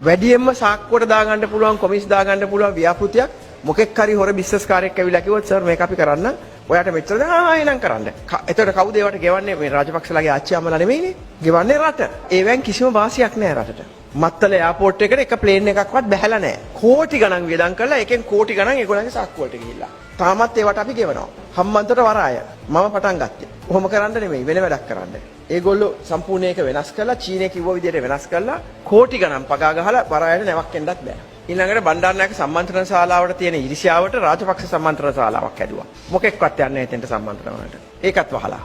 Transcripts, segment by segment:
වැඩියෙන්ම සාක්කුවට දාගන්න පුළුවන් කොමිස් දාගන්න පුළුවන් ව්‍යාපෘතියක් මොකෙක් හරි හොර බිස්නස් කාර්යයක් ඇවිල්ලා කිව්වොත් සර් මේක අපි කරන්න ඔයාට මෙච්චර එනම් කරන්න. එතකොට කවුද ඒවට ගෙවන්නේ? මේ රාජපක්ෂලාගේ ආච්චි අම්මලා නෙමෙයිනේ. ගෙවන්නේ රට. ඒවෙන් කිසිම වාසියක් නැහැ රටට. මත්තල එයාපෝට් එකට එක ප්ලේන් එකක්වත් බැහැලා නැහැ. කෝටි ගණන් වියදම් කරලා එකෙන් කෝටි ගණන් ඒගොල්ලන්ගේ සාක්කුවලට ගිහිල්ලා. තාමත් ඒවට අපි ගෙවනවා. හම්බන්තොට වරාය. මම පටන් ගත්තේ. කොහොම කරන්න නෙමෙයි වෙන වැඩක් කරන්න. ඒගොල්ලෝ සම්පූර්ණ එක වෙනස් කරලා චීනයේ කිව්ව විදිහට වෙනස් කරලා කෝටි ගණන් පගා ගහලා වරායට නැවක් එන්නත් බෑ. ඊළඟට බණ්ඩාරනායක සම්මන්ත්‍රණ ශාලාවට තියෙන ඉරිසියාවට රාජපක්ෂ සම්මන්ත්‍රණ ශාලාවක් හැදුවා. මොකෙක්වත් යන්නේ නැහැ එතෙන්ට සම්මන්ත්‍රණ වලට. ඒකත් වහලා.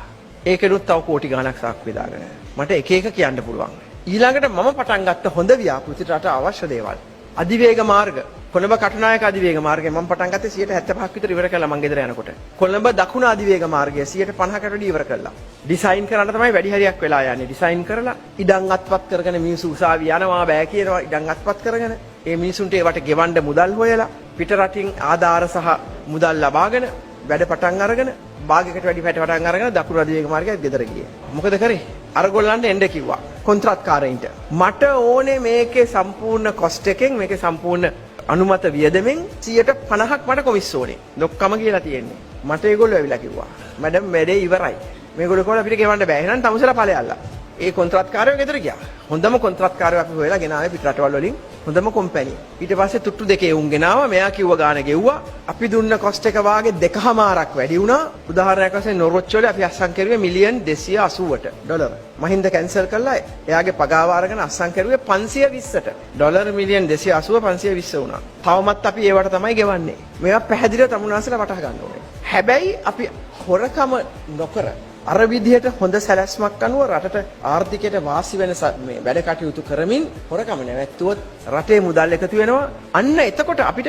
ඒකෙනුත් තව කෝටි ගණනක් සාක්කුවේ දාගෙන. මට එක එක කියන්න පුළුවන්. ඊළඟට මම පටන් ගත්ත හොඳ ව්‍යාපෘති රට අවශ්‍ය දේවල්. අධිවේග මාර්ග. කොළඹ කටුනායක අධිවේග මාර්ගය මම පටන් ගත්තේ 75ක් විතර ඉවර කළා මං ගෙදර යනකොට. කොළඹ දකුණු අධිවේග මාර්ගය 50කට වැඩි ඉවර කළා. ඩිසයින් කරන්න තමයි වැඩි හරියක් වෙලා යන්නේ. ඩිසයින් කරලා ඉඩම් අත්පත් කරගෙන මිනිස්සු උසාවි යනවා බෑ කියනවා ඉඩම් අත්පත් කරගෙන ඒ මිනිසුන්ට ඒවට ගෙවන්න මුදල් හොයලා පිට රටින් ආධාර සහ මුදල් ලබාගෙන වැඩ පටන් අරගෙන භාගයකට වැඩි පටන් අරගෙන දකුණු අධිවේග මාර්ගයට ගෙදර ගියේ. මොකද කරේ? අරගොල්ලන්ට එන්න කිව්වා. කොන්ත්‍රාත්කාරයින්ට. මට ඕනේ මේකේ සම්පූර්ණ කොස්ට් එකෙන් මේකේ සම්පූර්ණ අනුමත වියදමෙන් 50%ක් මට කොමිස් ඕනේ. ලොක්කම කියලා තියෙන්නේ. මට ඒගොල්ලෝ ඇවිල්ලා කිව්වා. මැඩම් වැඩේ ඉවරයි. මේගොල්ලෝ කොහොමද අපිට ගෙවන්න බෑ. එහෙනම් තමුසලා ඵලයල්ලා. ඒ කොන්ත්‍රාත්කාරයෝ ගෙදර ගියා. හොඳම කොන්ත්‍රාත්කාරයෝ අපි හොයලා ගෙනාවේ පිට රටවල් වලින් හොඳම කම්පැනි. ඊට පස්සේ තුට්ටු දෙකේ උන් ගෙනාවා. මෙයා කිව්ව ගාන ගෙව්වා. අපි දුන්න කොස්ට් එක වාගේ 2.5ක් වැඩි වුණා. උදාහරණයක් වශයෙන් නොර්වොච් වල අපි අස්සම් කරුවේ මිලියන් 280ට ඩොලර්. මහින්ද කැන්සල් කළා. එයාගේ පගාව අරගෙන අස්සම් කරුවේ 520ට. ඩොලර් මිලියන් 280 520 වුණා. තවමත් අපි ඒවට තමයි ගෙවන්නේ. මේවා පැහැදිලිව තමුන්වහන්සේලා වටහා ගන්න ඕනේ. හැබැයි අපි හොරකම නොකර අර විදිහට හොඳ සැලැස්මක් අනුව රටට ආර්ථිකයට වාසි වෙන මේ වැඩ කටයුතු කරමින් හොරකම නැවැත්තුවොත් රටේ මුදල් එකතු වෙනවා. අන්න එතකොට අපිට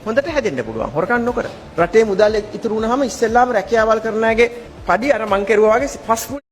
හොඳට හැදෙන්න පුළුවන්. හොරකම් නොකර. රටේ මුදල් ඉතුරු වුණාම ඉස්සෙල්ලාම රැකියාවල් කරන අයගේ පඩි අර මං කෙරුවා වගේ 5